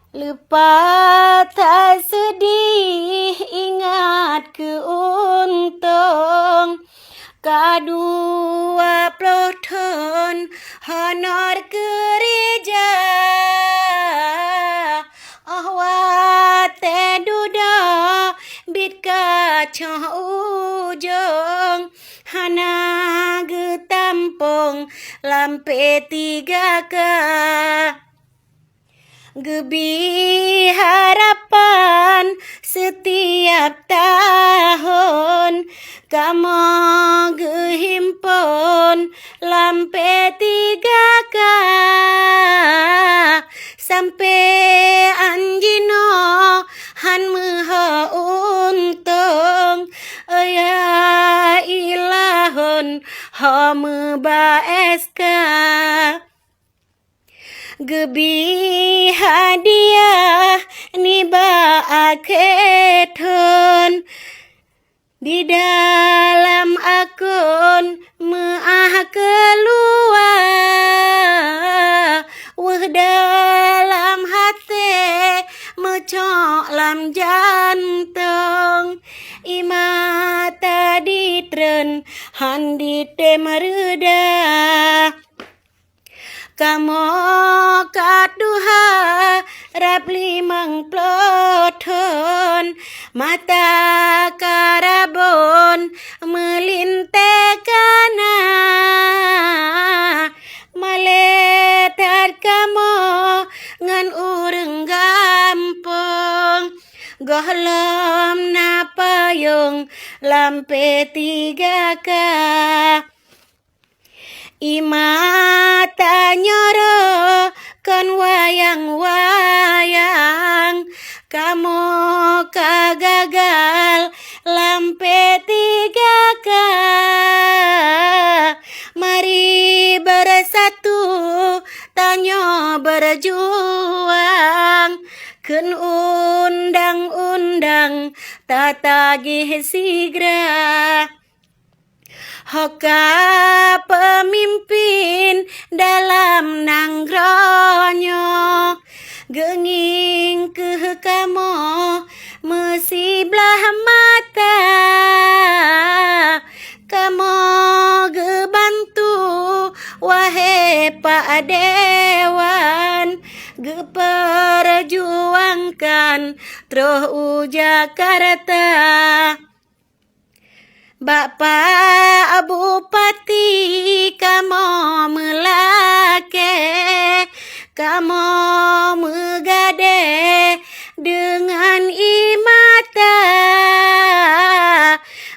Lupa tak sedih, ingat ke untung. Kedua peloton honor gereja. Ahwate duda bit kaca ujung. Hana getampung lampe tiga ka. Gebi harapan setiap tahun kamu gehimpun lampe tiga ka sampai anjino han meha untung ya ilahun ha mebaeska. Gebi hadiah niba akethun di dalam akun meah keluar wah dalam hati mecok lam jantung imata ditren handi temerda. Kamu kaduha rapli mengploton mata karabon melinte kana maletar kamu ngan ureng gampung gohlom napayung lampe tiga ka. Imata nyoro kan wayang-wayang kamu kagagal lampe tiga ka. Mari bersatu tanyo berjuang ken undang-undang tatagih sigra. Hoka pemimpin dalam nangronyo genging ke kamu mesiblah mata kamu gebantu wahai Pak Dewan geperjuangkan Troh Jakarta. Bapak Bupati kamu melake, kamu megade dengan imata.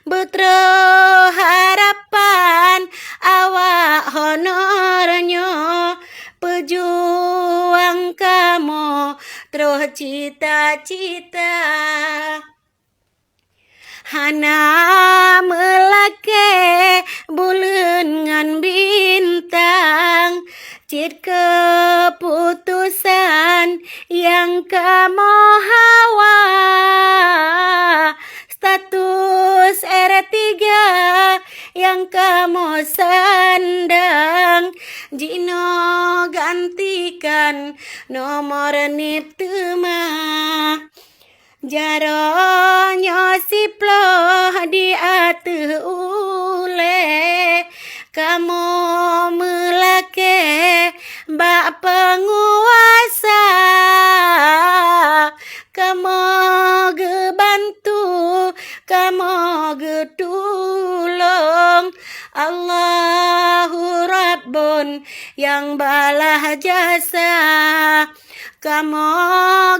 Betro harapan awak honornya, pejuang kamu terus cita-cita. Hana melake bulan ngan bintang cit keputusan yang kamu hawa status R3 yang kamu sandang jino gantikan nomor niptema. Jaronyo siploh di atuh ule kamu melake bak penguasa kamu gebantu kamu getulung Allahu Rabbun yang balah jasa. Kamu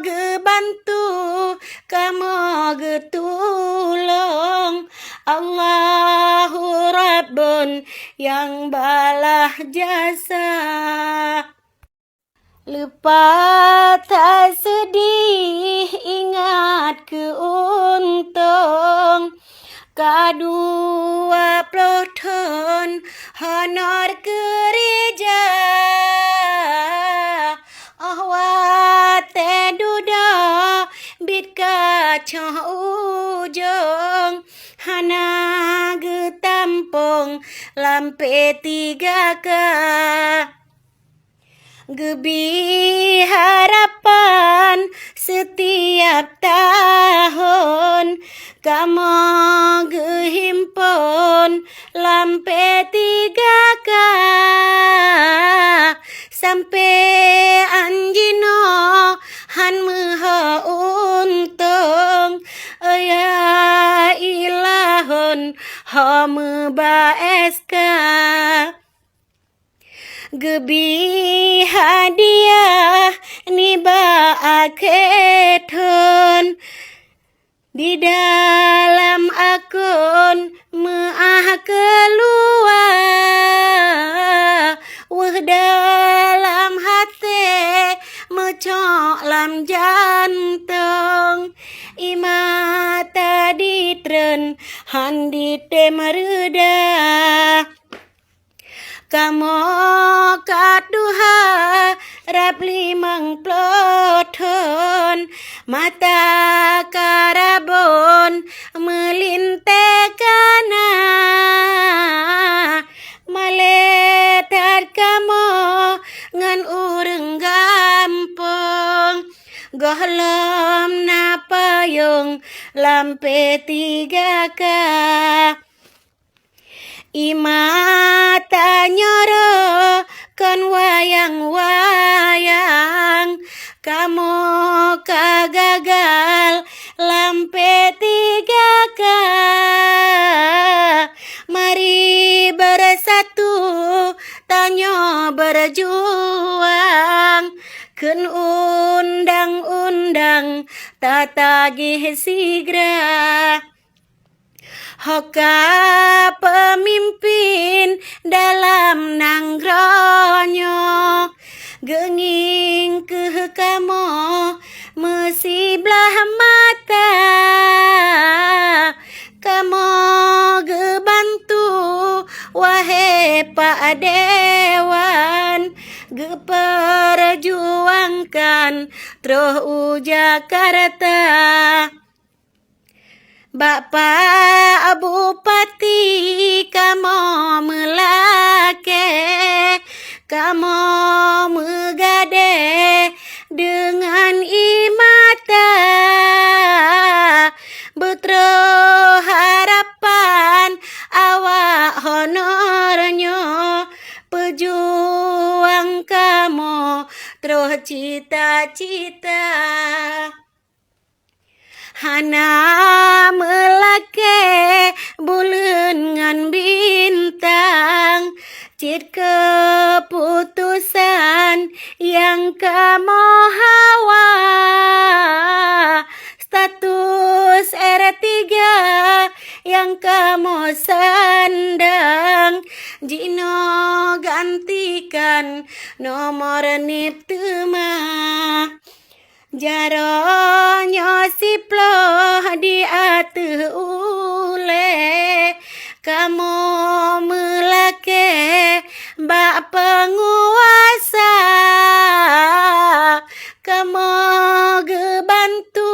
gebantu, kamu getulung Allahu Rabbun yang balah jasa. Lupa tak sedih, ingat ke untung. Kedua peloton honor gereja. Ahwate duda bit kaca ujung. Hana getampung lampe tiga ka. Gebi harapan setiap tahun kamu gehimpun lampe 3K sampai anjino han meha untung ya ilahun ha ba eska gebi hadiah niba akethun di dalam akun meah keluar wah dalam hati mecok lam jantung imata ditren handi temeruda kamu kaduha rapli mengploton mata karabon melinte kana maletar kamu ngan ureng gampung gohlom napayung lampe 3K imata nyoro kan wayang-wayang kamu kagagal lampe 3K mari bersatu tanyo berjuang ken undang-undang tatagih sigra hoka pemimpin dalam nangronyo genging ke kamu mesiblah mata kamu gebantu wahai Pak Dewan geperjuangkan Troh Jakarta Bapak Bupati kamu melake kamu megade dengan imata betro harapan awak honornya pejuang kamu terus cita-cita hana melake bulan ngan bintang cit keputusan yang kamu hawa status R3 yang kamu sandang jino gantikan nomor nitma jaronyo siploh di atuh ule kamu melake bak penguasa kamu gebantu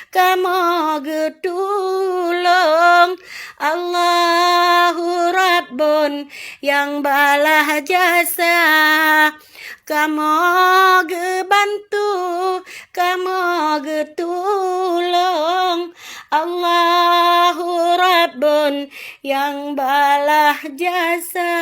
kamu getulung Allahu Rabbun yang balah jasa kamu gebantu kamu getulung Allahu Rabbun yang balah jasa